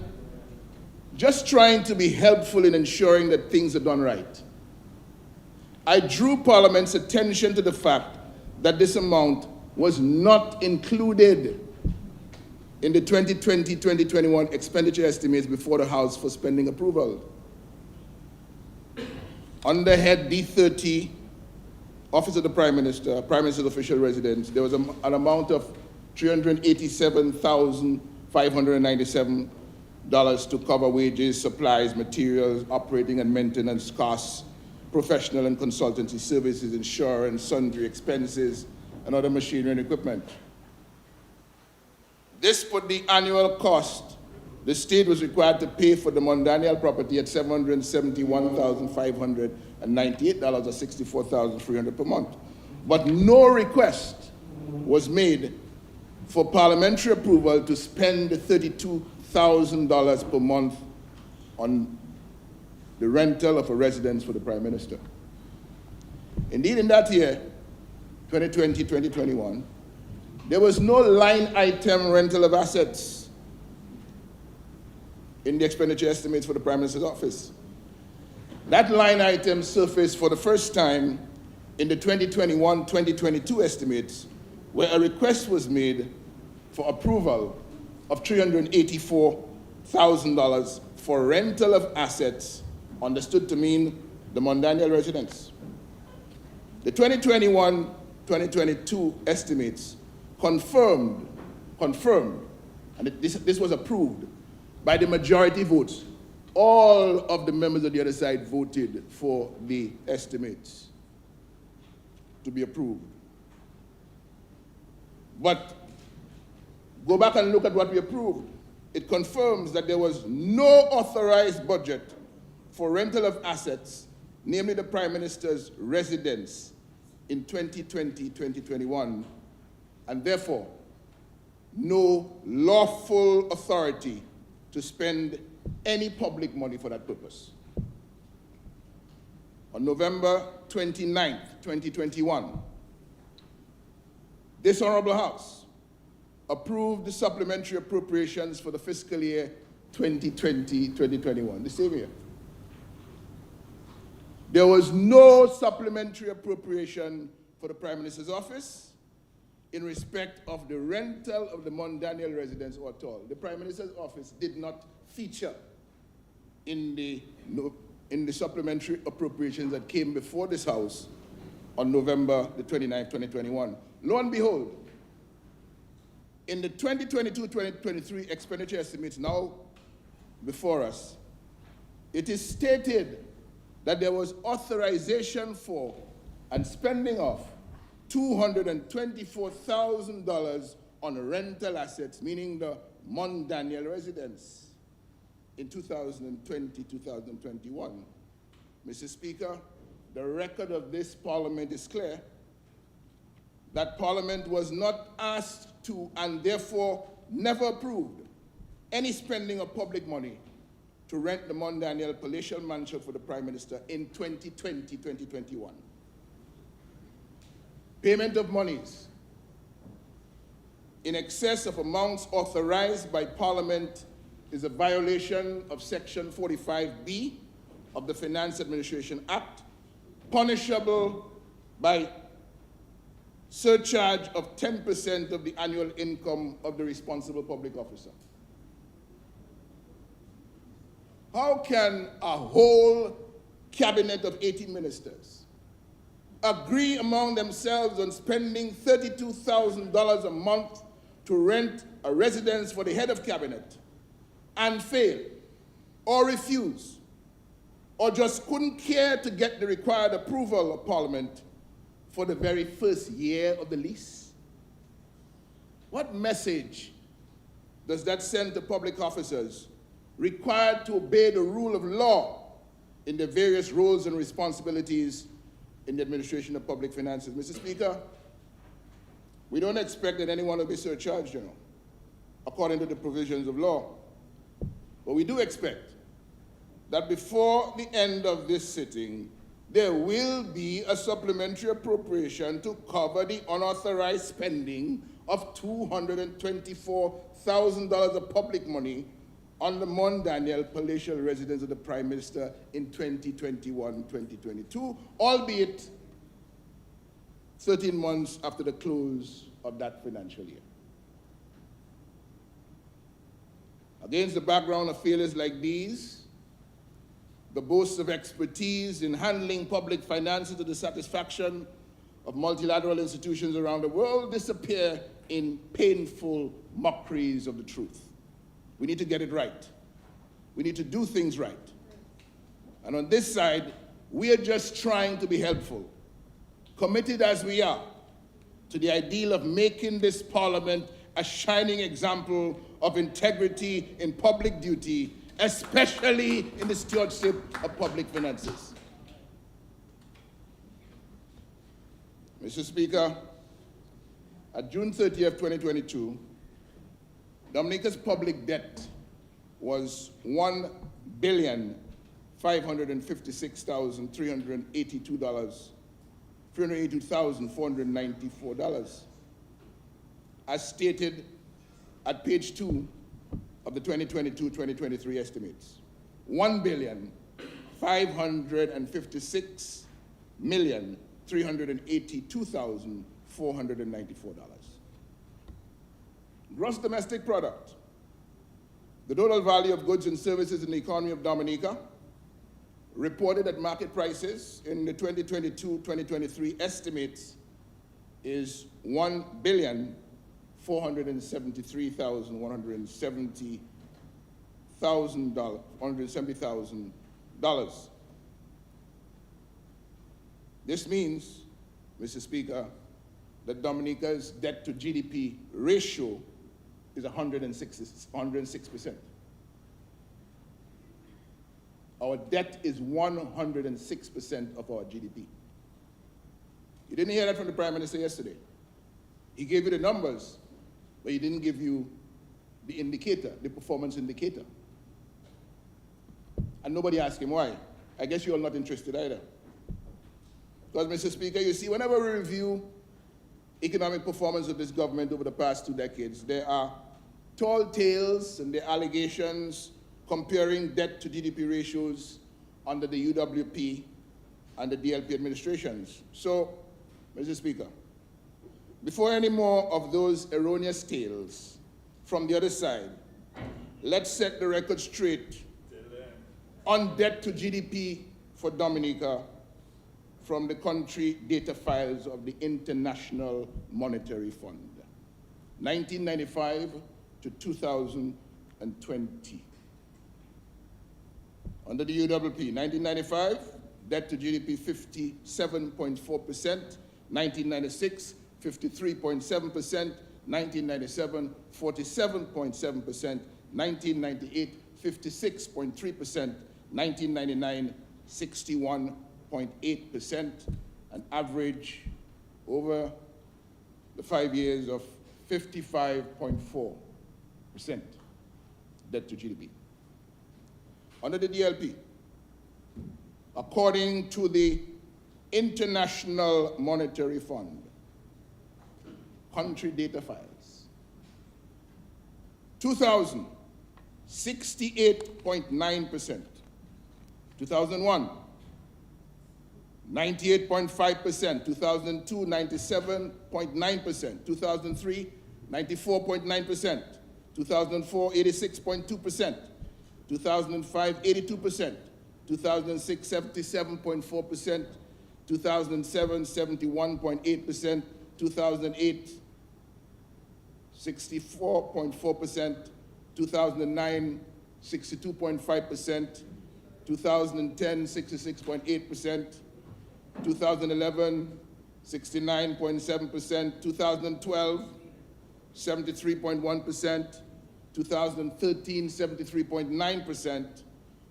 just trying to be helpful in ensuring that things are done right, I drew Parliament's attention to the fact that this amount was not included in the 2020-2021 expenditure estimates before the House for spending approval. Under head D30, Office of the Prime Minister, Prime Minister's official residence, there was an amount of $387,597 to cover wages, supplies, materials, operating and maintenance costs, professional and consultancy services, insurance, sundry expenses, and other machinery and equipment. This put the annual cost the state was required to pay for the Mont Daniel property at $771,598 or $64,300 per month. But no request was made for parliamentary approval to spend $32,000 per month on the rental of a residence for the Prime Minister. Indeed, in that year, 2020-2021, there was no line item rental of assets in the expenditure estimates for the Prime Minister's office. That line item surfaced for the first time in the 2021-2022 estimates, where a request was made for approval of $384,000 for rental of assets, understood to mean the Mont Daniel residence. The 2021-2022 estimates confirmed, and this was approved by the majority votes. All of the members of the other side voted for the estimates to be approved. But go back and look at what we approved. It confirms that there was no authorized budget for rental of assets, namely the Prime Minister's residence, in 2020-2021, and therefore no lawful authority to spend any public money for that purpose. On November 29th, 2021, this Honorable House approved the supplementary appropriations for the fiscal year 2020-2021, the same year. There was no supplementary appropriation for the Prime Minister's office in respect of the rental of the Mont Daniel residence or at all. The Prime Minister's office did not feature in the supplementary appropriations that came before this House on November the 29th, 2021. Lo and behold, in the 2022-2023 expenditure estimates now before us, it is stated that there was authorization for and spending of $224,000 on rental assets, meaning the Mont Daniel residence, in 2020-2021. Mr. Speaker, the record of this Parliament is clear that Parliament was not asked to, and therefore never approved, any spending of public money to rent the Mont Daniel palatial mansion for the Prime Minister in 2020-2021. Payment of monies in excess of amounts authorized by Parliament is a violation of Section 45B of the Finance Administration Act, punishable by surcharge of 10% of the annual income of the responsible public officer. How can a whole cabinet of 18 ministers agree among themselves on spending $32,000 a month to rent a residence for the head of cabinet and fail or refuse or just couldn't care to get the required approval of Parliament for the very first year of the lease? What message does that send to public officers required to obey the rule of law in their various roles and responsibilities in the administration of public finances? Mr. Speaker, we don't expect that anyone will be surcharged, according to the provisions of law. But we do expect that before the end of this sitting, there will be a supplementary appropriation to cover the unauthorized spending of $224,000 of public money on the Mondaniel palatial residence of the Prime Minister in 2021-2022, albeit 13 months after the close of that financial year. Against the background of failures like these, the boasts of expertise in handling public finances to the satisfaction of multilateral institutions around the world disappear in painful mockeries of the truth. We need to get it right. We need to do things right. And on this side, we are just trying to be helpful, committed as we are to the ideal of making this Parliament a shining example of integrity in public duty, especially in the stewardship of public finances. Mr. Speaker, at June 30th, 2022, Dominica's public debt was $1,556,382,494, as stated at page 2 of the 2022-2023 estimates. $1,556,382,494. Gross domestic product, the total value of goods and services in the economy of Dominica, reported at market prices in the 2022-2023 estimates, is $1,473,170,000. This means, Mr. Speaker, that Dominica's debt to GDP ratio is 106%. Our debt is 106% of our GDP. You didn't hear that from the Prime Minister yesterday. He gave you the numbers, but he didn't give you the indicator, the performance indicator. And nobody asked him why. I guess you're not interested either. Because, Mr. Speaker, you see, whenever we review economic performance of this government over the past 2 decades, there are tall tales and the allegations comparing debt to GDP ratios under the UWP and the DLP administrations. So, Mr. Speaker, before any more of those erroneous tales from the other side, let's set the record straight on debt to GDP for Dominica from the country data files of the International Monetary Fund, 1995 to 2020. Under the UWP, 1995, debt to GDP 57.4%, 1996, 53.7%, 1997, 47.7%, 1998, 56.3%, 1999, 61.8%, an average over the 5 years of 55.4% debt to GDP. Under the DLP, according to the International Monetary Fund, country data files, 2000, 68.9%, 2001, 98.5%, 2002, 97.9%, 2003, 94.9%, 2004, 86.2%, 2005, 82%, 2006, 77.4%, 2007, 71.8%, 2008, 64.4%, 2009, 62.5%, 2010, 66.8%, 2011, 69.7%, 2012, 73.1%, 2013, 73.9%,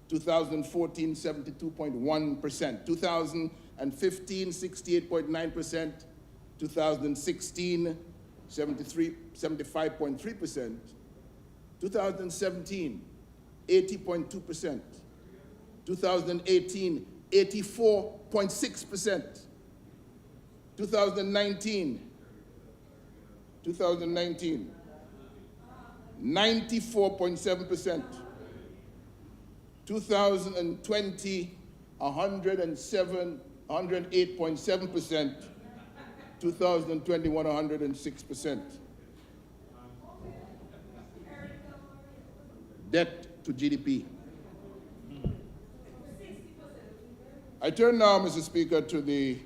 2014, 72.1%, 2015, 68.9%, 2016, 75.3%, 2017, 80.2%, 2018, 84.6%, 2019, 94.7%, 2020, 108.7%, 2021, 106%. Debt to GDP. I turn now, Mr. Speaker, to the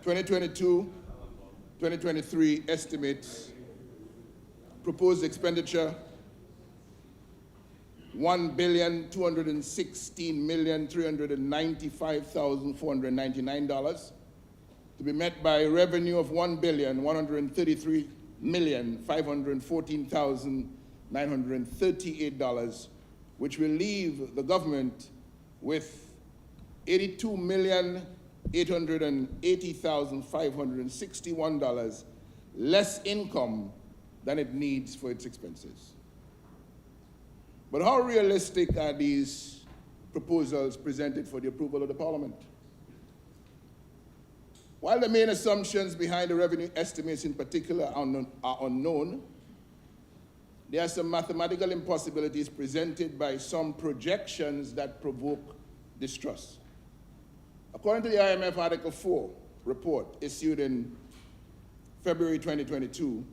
2022-2023 estimates. Proposed expenditure, $1,216,395,499, to be met by revenue of $1,133,514,938, which will leave the government with $82,880,561 less income than it needs for its expenses. But how realistic are these proposals presented for the approval of the Parliament? While the main assumptions behind the revenue estimates in particular are unknown, there are some mathematical impossibilities presented by some projections that provoke distrust. According to the IMF Article 4 report issued in February 2022,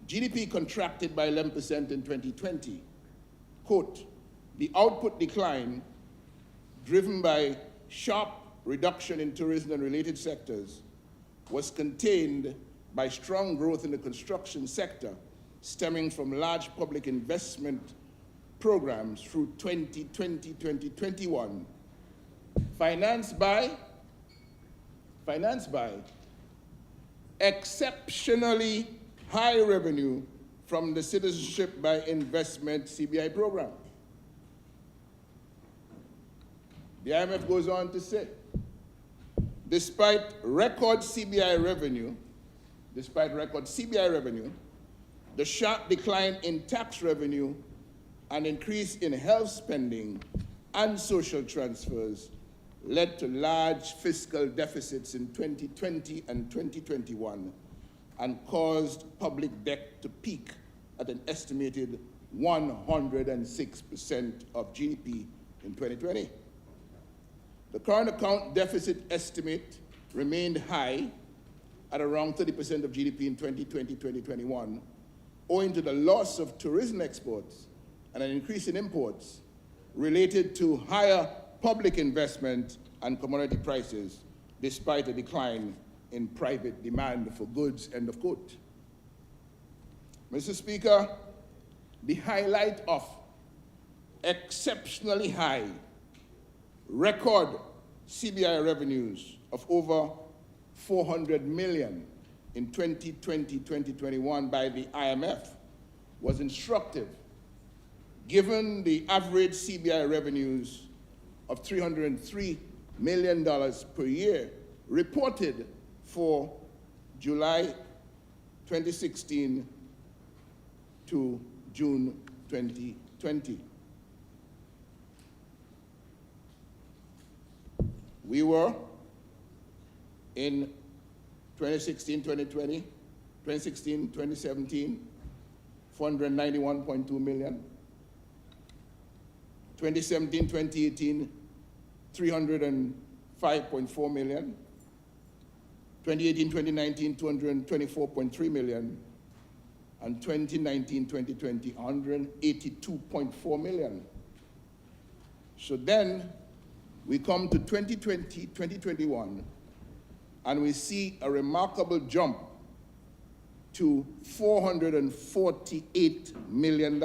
GDP contracted by 11% in 2020. Quote, the output decline, driven by sharp reduction in tourism and related sectors, was contained by strong growth in the construction sector, stemming from large public investment programs through 2020-2021, financed by exceptionally high revenue from the Citizenship by Investment CBI program. The IMF goes on to say, despite record CBI revenue, the sharp decline in tax revenue and increase in health spending and social transfers led to large fiscal deficits in 2020 and 2021 and caused public debt to peak at an estimated 106% of GDP in 2020. The current account deficit estimate remained high at around 30% of GDP in 2020-2021, owing to the loss of tourism exports and an increase in imports related to higher public investment and commodity prices, despite a decline in private demand for goods, end of quote. Mr. Speaker, the highlight of exceptionally high record CBI revenues of over $400 million in 2020-2021 by the IMF was instructive, given the average CBI revenues of $303 million per year reported for July 2016 to June 2020. We were in 2016-2020, 2016-2017, 491.2 million. 2017-2018, 305.4 million. 2018-2019, 224.3 million. And 2019-2020, 182.4 million. So then we come to 2020-2021, and we see a remarkable jump to $448 million.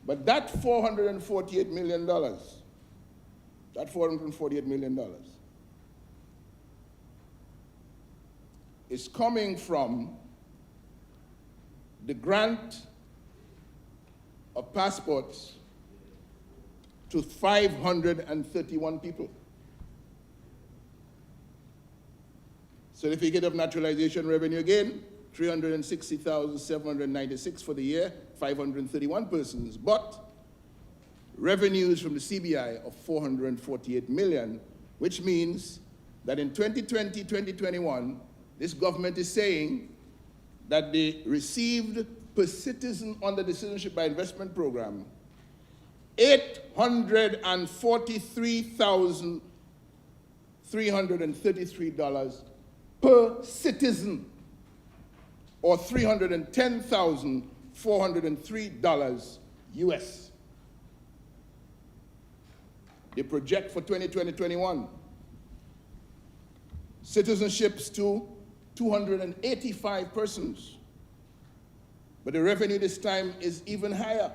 But that $448 million that $448 million, is coming from the grant of passports to 531 people. Certificate of naturalization revenue again, 360,796 for the year, 531 persons, but revenues from the CBI of 448 million, which means that in 2020, 2021, this government is saying that they received per citizen under the Citizenship by Investment Program $843,333 per citizen, or $310,403 US. They project for 2020-21 citizenships to 285 persons. But the revenue this time is even higher.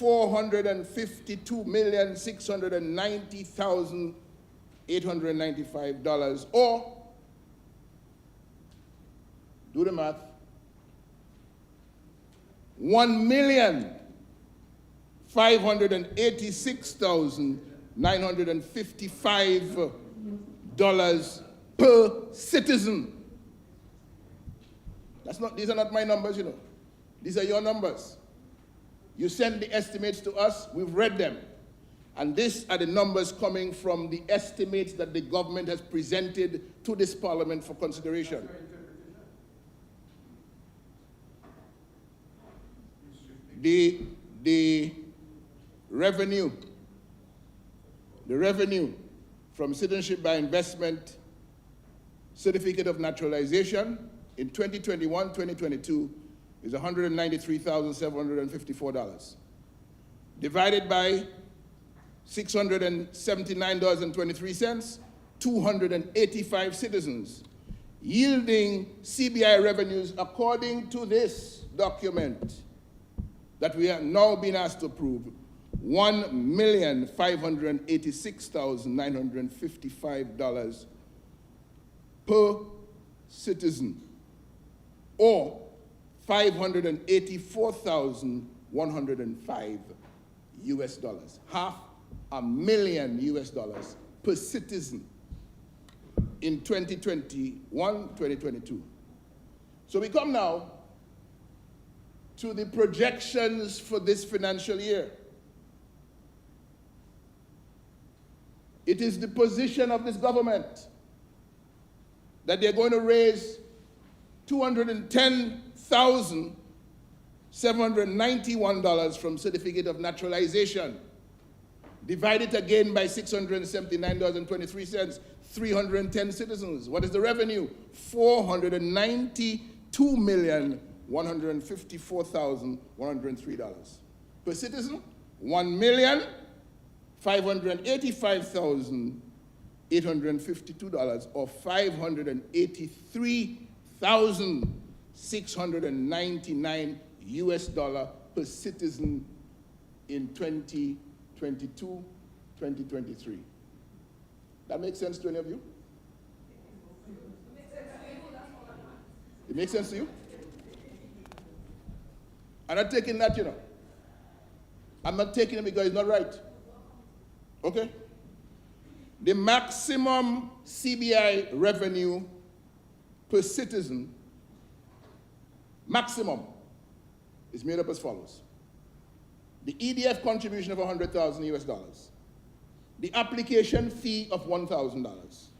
$452,690,895, or, do the math, $1,586,955 per citizen. These are not my numbers, you know. These are your numbers. You send the estimates to us, we've read them. And these are the numbers coming from the estimates that the government has presented to this Parliament for consideration. The revenue from citizenship by investment, certificate of naturalization in 2021-2022 is $193,754. Divided by $679.23, 285 citizens, yielding CBI revenues according to this document that we are now being asked to approve, $1,586,955 per citizen, or $584,105 US, $500,000 US per citizen in 2021-2022. So we come now to the projections for this financial year. It is the position of this government that they're going to raise $210,791 from certificate of naturalization. Divide it again by $679.23, 310 citizens. What is the revenue? $492,154,103. Per citizen, $1,585,852, or $583,699 US per citizen in 2022-2023. That makes sense to any of you? It makes sense to you? I'm not taking that, you know. I'm not taking it because it's not right. Okay? The maximum CBI revenue per citizen, maximum, is made up as follows. The EDF contribution of $100,000 US, the application fee of $1,000,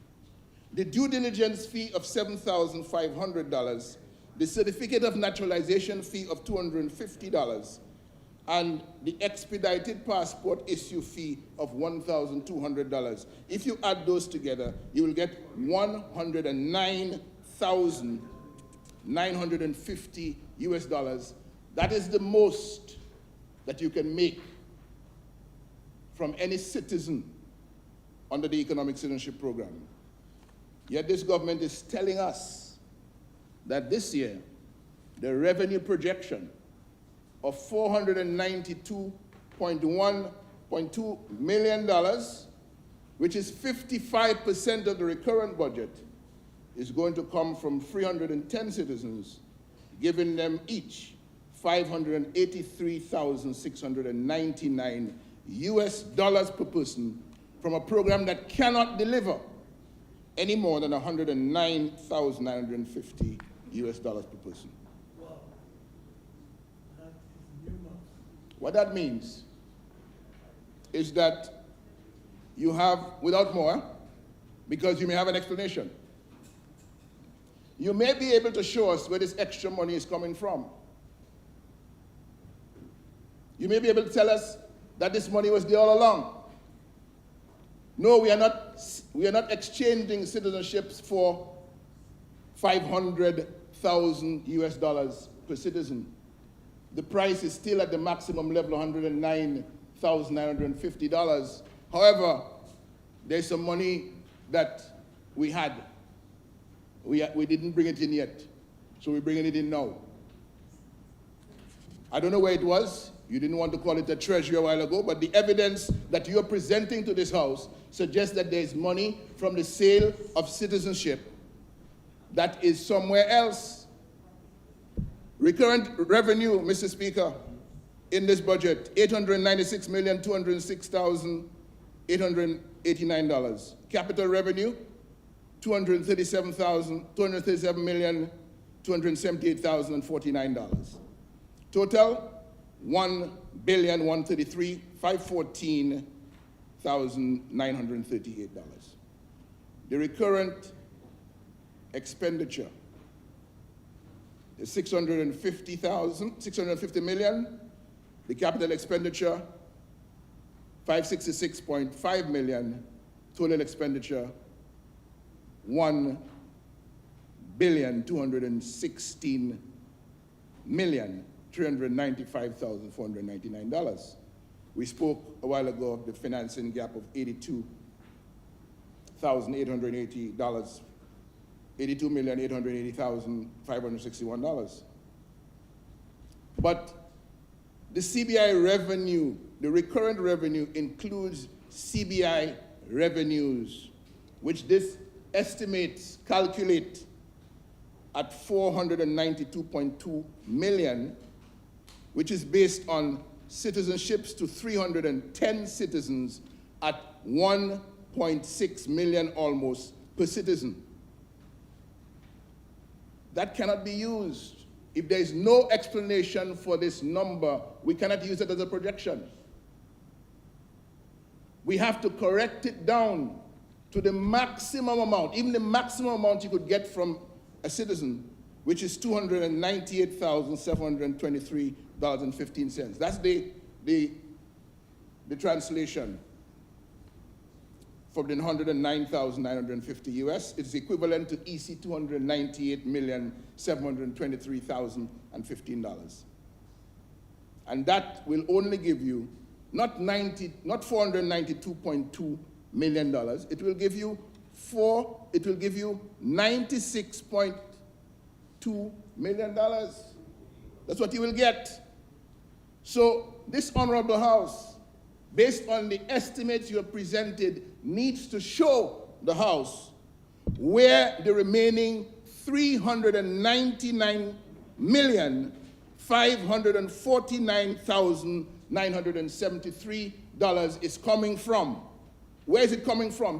the due diligence fee of $7,500, the certificate of naturalization fee of $250, and the expedited passport issue fee of $1,200. If you add those together, you will get $109,950 US. That is the most that you can make from any citizen under the Economic Citizenship Program. Yet this government is telling us that this year, the revenue projection of $492.1 $1.2 million, which is 55% of the recurrent budget, is going to come from 310 citizens, giving them each $583,699 per person from a program that cannot deliver any more than $109,950 per person. What that means is that you have, without more, because you may have an explanation, you may be able to show us where this extra money is coming from. You may be able to tell us that this money was there all along. No, we are not exchanging citizenships for $500,000 per citizen. The price is still at the maximum level, $109,950. However, there's some money that we had. We didn't bring it in yet, so we're bringing it in now. I don't know where it was. You didn't want to call it a treasury a while ago, but the evidence that you're presenting to this House suggests that there's money from the sale of citizenship that is somewhere else. Recurrent revenue, Mr. Speaker, in this budget, $896,206,889. Capital revenue, $237,278,049. Total, $1,133,514,938. The recurrent expenditure is $650 million. The capital expenditure, $566.5 million. Total expenditure, $1,216,395,499. We spoke a while ago of the financing gap of $82,880, $82,880,561. But the CBI revenue, the recurrent revenue, includes CBI revenues, which this estimates, calculate at $492.2 million, which is based on citizenships to 310 citizens at $1.6 million almost per citizen. That cannot be used. If there is no explanation for this number, we cannot use it as a projection. We have to correct it down to the maximum amount, even the maximum amount you could get from a citizen, which is $298,723.15. That's the translation from the $109,950 US. It's equivalent to EC $298,723,015. And that will only give you not $492.2 million. It will give you $96.2 million. That's what you will get. So this honorable House, based on the estimates you have presented, needs to show the House where the remaining $399,549,973 is coming from. Where is it coming from?